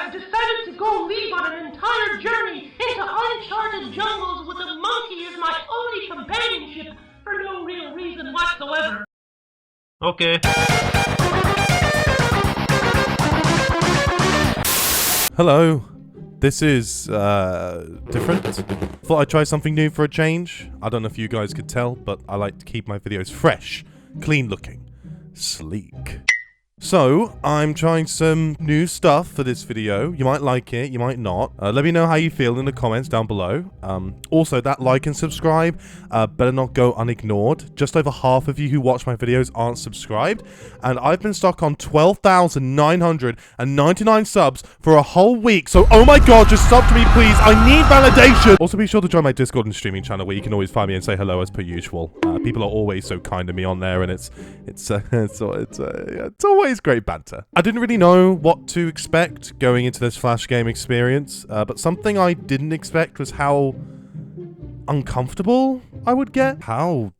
I've decided to go leave on an entire journey into uncharted jungles with a monkey as my only companionship for no real reason whatsoever. Okay. Hello. This is, different. Thought I'd try something new for a change. I don't know if you guys could tell, but I like to keep my videos fresh, clean looking, sleek. So, I'm trying some new stuff for this video. You might like it, you might not. Let me know how you feel in the comments down below. Also, that like and subscribe better not go unignored. Just over half of you who watch my videos aren't subscribed, and I've been stuck on 12,999 subs for a whole week. So, oh my god, just sub to me, please. I need validation. Also, be sure to join my Discord and streaming channel where you can always find me and say hello as per usual. People are always so kind to me on there, and it's always great banter. I didn't really know what to expect going into this Flash game experience, but something I didn't expect was how uncomfortable I would get. How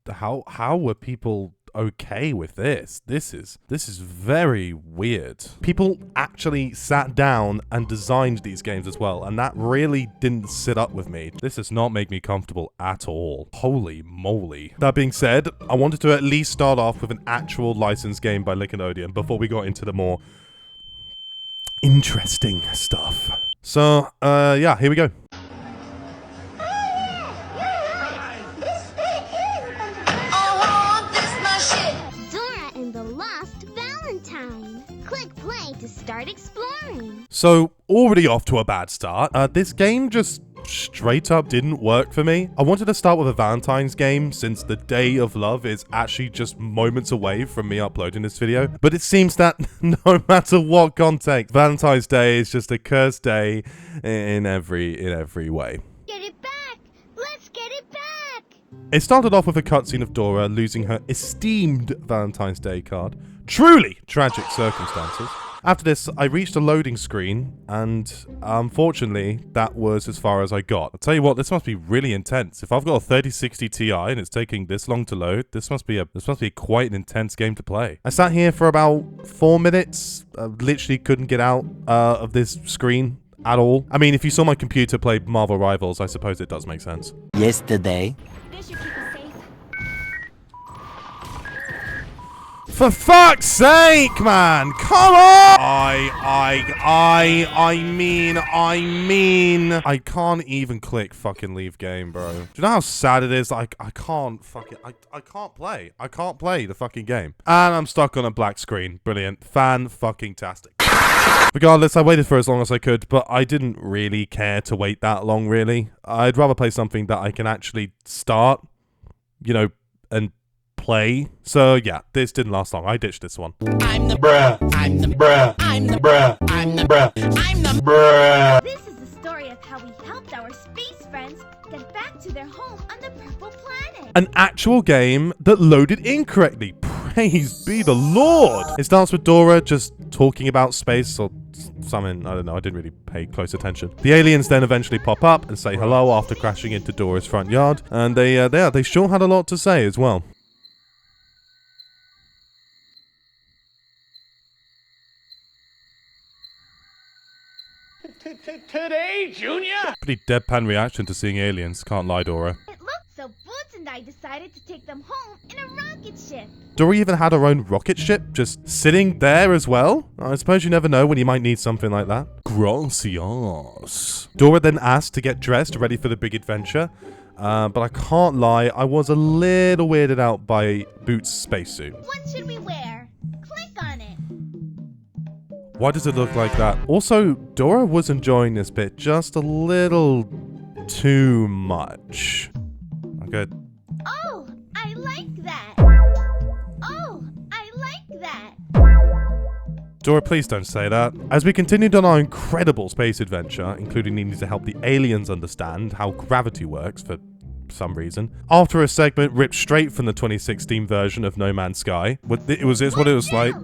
were people okay with this? This is very weird. People actually sat down and designed these games as well, and that really didn't sit up with me. This does not make me comfortable at all. Holy moly. That being said, I wanted to at least start off with an actual licensed game by Nickelodeon before we got into the more interesting stuff. So, yeah, here we go. Valentine. Click play to start exploring. So, already off to a bad start. This game just straight up didn't work for me. I wanted to start with a Valentine's game since the Day of Love is actually just moments away from me uploading this video. But it seems that no matter what context, Valentine's Day is just a cursed day in every way. Get it back! Let's get it back! It started off with a cutscene of Dora losing her esteemed Valentine's Day card. Truly tragic circumstances. After this, I reached a loading screen, and unfortunately, that was as far as I got. I'll tell you what, this must be really intense. If I've got a 3060 Ti and it's taking this long to load, this must be quite an intense game to play. I sat here for about 4 minutes, literally couldn't get out of this screen at all. I mean, if you saw my computer play Marvel Rivals, I suppose it does make sense. Yesterday. This should keep us safe. For fuck's sake, man! Come on! I mean, I can't even click fucking leave game, bro. Do you know how sad it is? I can't fucking, I can't play. I can't play the fucking game. And I'm stuck on a black screen. Brilliant. Fan-fucking-tastic. Regardless, I waited for as long as I could, but I didn't really care to wait that long, really. I'd rather play something that I can actually start, you know, and play. So yeah, this didn't last long. I ditched this one. I'm the bruh. I'm the bruh. I'm the bruh. I'm the bruh. I'm the bruh. This is the story of how we helped our space friends get back to their home on the purple planet. An actual game that loaded incorrectly. Praise be the Lord. It starts with Dora just talking about space or something. I don't know. I didn't really pay close attention. The aliens then eventually pop up and say hello after crashing into Dora's front yard. And they sure had a lot to say as well. Today, Junior? Pretty deadpan reaction to seeing aliens. Can't lie, Dora. It looked so Boots and I decided to take them home in a rocket ship. Dora even had her own rocket ship, just sitting there as well? I suppose you never know when you might need something like that. Gracias. Dora then asked to get dressed, ready for the big adventure. But I can't lie, I was a little weirded out by Boots' spacesuit. What should we wear? Click on it. Why does it look like that? Also, Dora was enjoying this bit just a little too much. Okay. Oh, I like that. Oh, I like that. Dora, please don't say that. As we continued on our incredible space adventure, including needing to help the aliens understand how gravity works for some reason, after a segment ripped straight from the 2016 version of No Man's Sky, was this what it was like?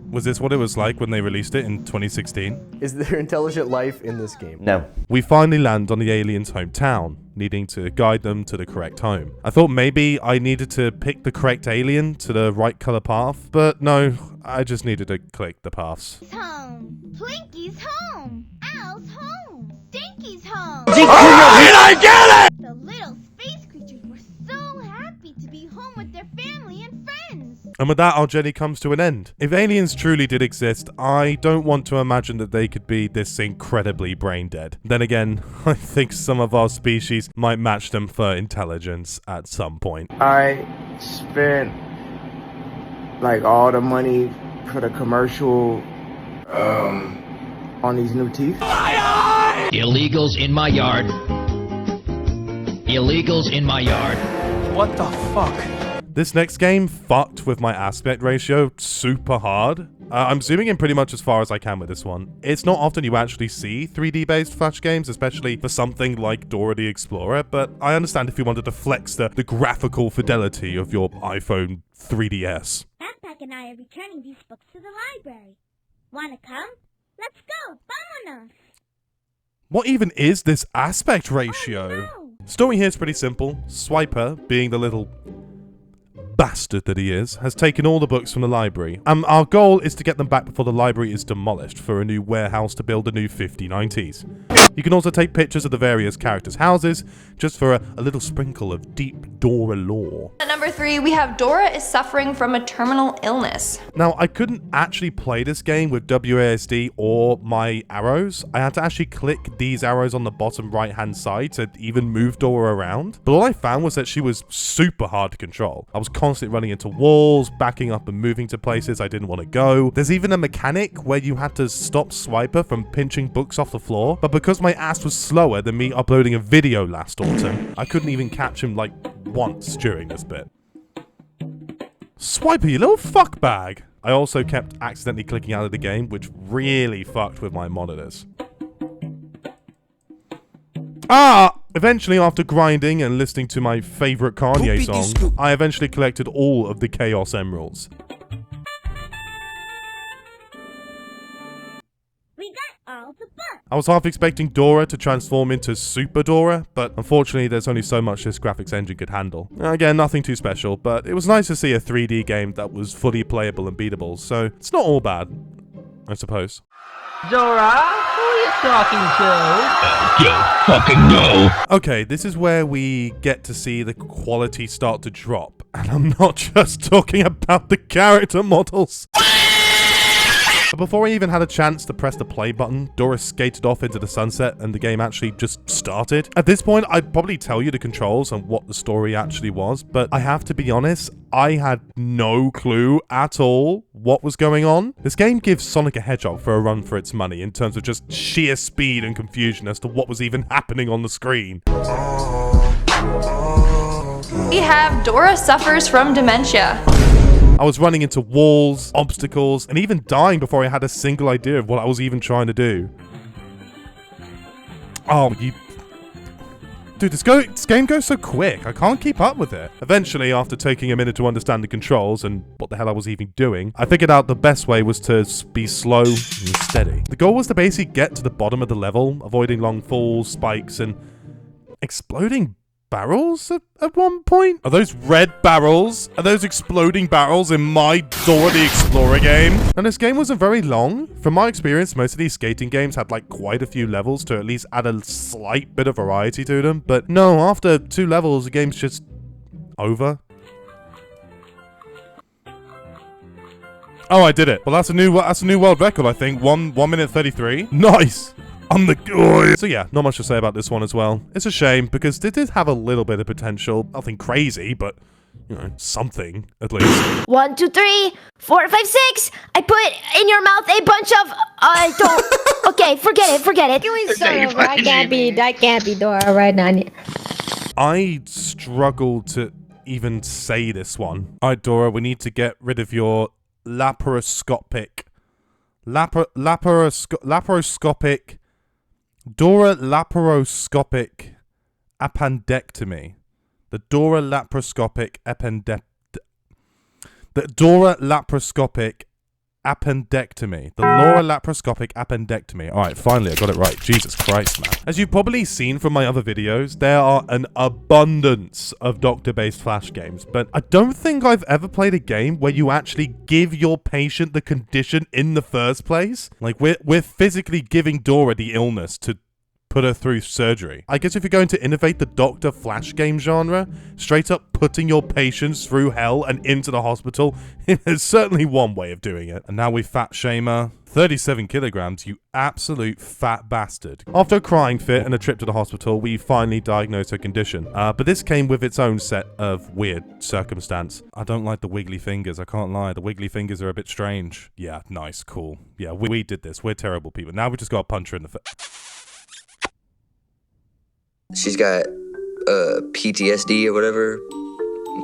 Was this what it was like when they released it in 2016? Is there intelligent life in this game? No. We finally land on the aliens' hometown, needing to guide them to the correct home. I thought maybe I needed to pick the correct alien to the right color path, but no, I just needed to click the paths. Home. Plinky's home. The little space creatures were so happy to be home with their family and friends. And with that, our journey comes to an end. If aliens truly did exist, I don't want to imagine that they could be this incredibly brain dead. Then again, I think some of our species might match them for intelligence at some point. I spent like all the money for the commercial on these new teeth. Illegals in my yard. Illegals in my yard. What the fuck? This next game fucked with my aspect ratio super hard. I'm zooming in pretty much as far as I can with this one. It's not often you actually see 3D based Flash games, especially for something like Dora the Explorer, but I understand if you wanted to flex the graphical fidelity of your iPhone 3DS. Backpack and I are returning these books to the library. Wanna come? Let's go! Vámonos! What even is this aspect ratio? Oh, no. Story here is pretty simple. Swiper, being the little bastard that he is, has taken all the books from the library. Our goal is to get them back before the library is demolished for a new warehouse to build a new 5090s. You can also take pictures of the various characters' houses, just for a little sprinkle of deep Dora lore. At number 3, we have Dora is suffering from a terminal illness. Now, I couldn't actually play this game with WASD or my arrows. I had to actually click these arrows on the bottom right-hand side to even move Dora around. But all I found was that she was super hard to control. I was constantly running into walls, backing up and moving to places I didn't want to go. There's even a mechanic where you had to stop Swiper from pinching books off the floor, but because my ass was slower than me uploading a video last autumn, I couldn't even catch him like once during this bit. Swiper, you little fuckbag! I also kept accidentally clicking out of the game, which really fucked with my monitors. Eventually, after grinding and listening to my favorite Kanye song, I eventually collected all of the Chaos Emeralds. We got all the books! I was half expecting Dora to transform into Super Dora, but unfortunately there's only so much this graphics engine could handle. Again, nothing too special, but it was nice to see a 3D game that was fully playable and beatable, so it's not all bad, I suppose. Dora, who are you talking to? Don't fucking know. Okay, this is where we get to see the quality start to drop, and I'm not just talking about the character models. But before I even had a chance to press the play button, Dora skated off into the sunset and the game actually just started. At this point, I'd probably tell you the controls and what the story actually was, but I have to be honest, I had no clue at all what was going on. This game gives Sonic a Hedgehog for a run for its money in terms of just sheer speed and confusion as to what was even happening on the screen. We have Dora suffers from dementia. I was running into walls, obstacles, and even dying before I had a single idea of what I was even trying to do. Oh, you... Dude, this game goes so quick, I can't keep up with it. Eventually, after taking a minute to understand the controls and what the hell I was even doing, I figured out the best way was to be slow and steady. The goal was to basically get to the bottom of the level, avoiding long falls, spikes, and exploding barrels at one point? Are those red barrels? Are those exploding barrels in my Dora the Explorer game? And this game wasn't very long. From my experience, most of these skating games had like quite a few levels to at least add a slight bit of variety to them. But no, after 2 levels, the game's just over. Oh, I did it. Well, that's a new world record, I think. 1 minute 33. Nice. I'm the guy. So yeah, not much to say about this one as well. It's a shame because it did have a little bit of potential. Nothing crazy, but you know, something at least. 1, 2, 3, 4, 5, 6. I put in your mouth a bunch of don't. Okay, forget it. Can we start over? I can't be Dora right now. I struggle to even say this one. All right, Dora, we need to get rid of your laparoscopic Dora laparoscopic appendectomy. The Dora laparoscopic appendectomy. The Laura laparoscopic appendectomy. Alright, finally I got it right. Jesus Christ, man. As you've probably seen from my other videos, there are an abundance of doctor-based Flash games, but I don't think I've ever played a game where you actually give your patient the condition in the first place. Like, we're physically giving Dora the illness to put her through surgery. I guess if you're going to innovate the Dr. Flash game genre, straight up putting your patients through hell and into the hospital is certainly one way of doing it. And now we fat shame her. 37 kilograms, you absolute fat bastard. After a crying fit and a trip to the hospital, we finally diagnosed her condition. But this came with its own set of weird circumstance. I don't like the wiggly fingers, I can't lie. The wiggly fingers are a bit strange. Yeah, nice, cool. Yeah, we did this. We're terrible people. Now we just got to punch her in the face. She's got PTSD or whatever,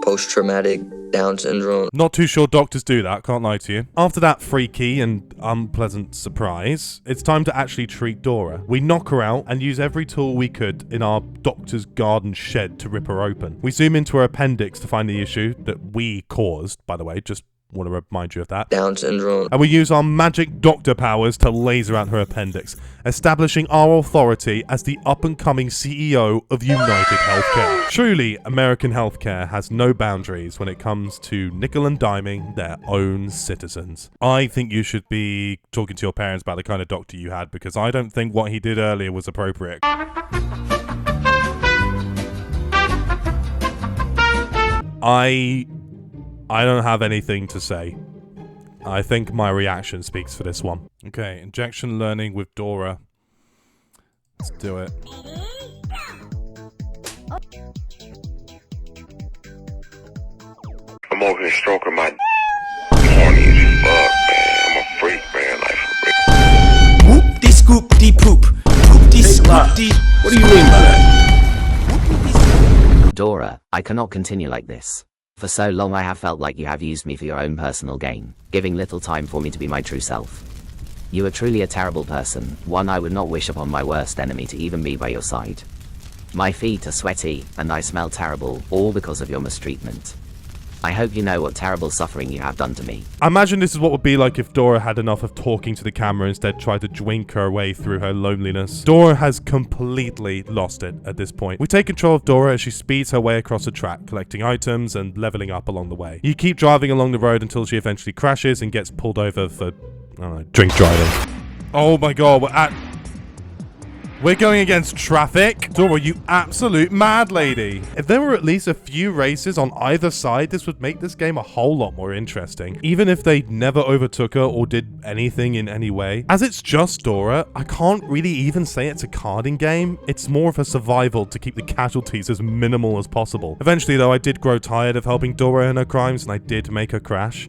post-traumatic Down syndrome. Not too sure doctors do that, can't lie to you. After that freaky and unpleasant surprise, it's time to actually treat Dora. We knock her out and use every tool we could in our doctor's garden shed to rip her open. We zoom into her appendix to find the issue that we caused, by the way, just want to remind you of that. Down syndrome. And we use our magic doctor powers to laser out her appendix, establishing our authority as the up-and-coming CEO of United Healthcare. Truly, American healthcare has no boundaries when it comes to nickel and diming their own citizens. I think you should be talking to your parents about the kind of doctor you had, because I don't think what he did earlier was appropriate. I don't have anything to say. I think my reaction speaks for this one. Okay, injection learning with Dora. Let's do it. I'm over here stroking my horny as fuck, man. I'm a freak, man. Like, for real. Whoop-de-scoop-de-poop. Whoop-de-scoop-de... What do you mean by that? Dora, I cannot continue like this. For so long I have felt like you have used me for your own personal gain, giving little time for me to be my true self. You are truly a terrible person, one I would not wish upon my worst enemy to even be by your side. My feet are sweaty, and I smell terrible, all because of your mistreatment. I hope you know what terrible suffering you have done to me. I imagine this is what would be like if Dora had enough of talking to the camera instead tried to drink her way through her loneliness. Dora has completely lost it at this point. We take control of Dora as she speeds her way across the track, collecting items and leveling up along the way. You keep driving along the road until she eventually crashes and gets pulled over for, I don't know, drink driving. Oh my god, we're going against traffic. Dora, you absolute mad lady. If there were at least a few races on either side, this would make this game a whole lot more interesting. Even if they never overtook her or did anything in any way. As it's just Dora, I can't really even say it's a carding game. It's more of a survival to keep the casualties as minimal as possible. Eventually though, I did grow tired of helping Dora in her crimes and I did make her crash.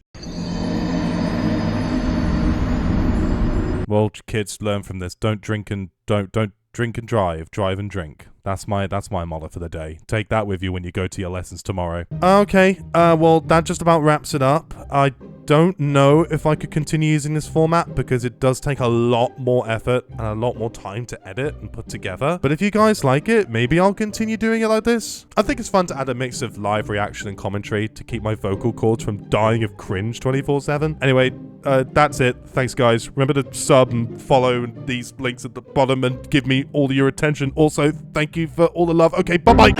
Well, kids, learn from this. Don't drink and don't drink and drive and drink. That's my motto for the day. Take that with you when you go to your lessons tomorrow. Okay, well, that just about wraps it up. I don't know if I could continue using this format because it does take a lot more effort and a lot more time to edit and put together. But if you guys like it, maybe I'll continue doing it like this. I think it's fun to add a mix of live reaction and commentary to keep my vocal cords from dying of cringe 24/7. Anyway, that's it. Thanks, guys. Remember to sub and follow these links at the bottom and give me all your attention. Also, thank you for all the love. Okay, bye-bye.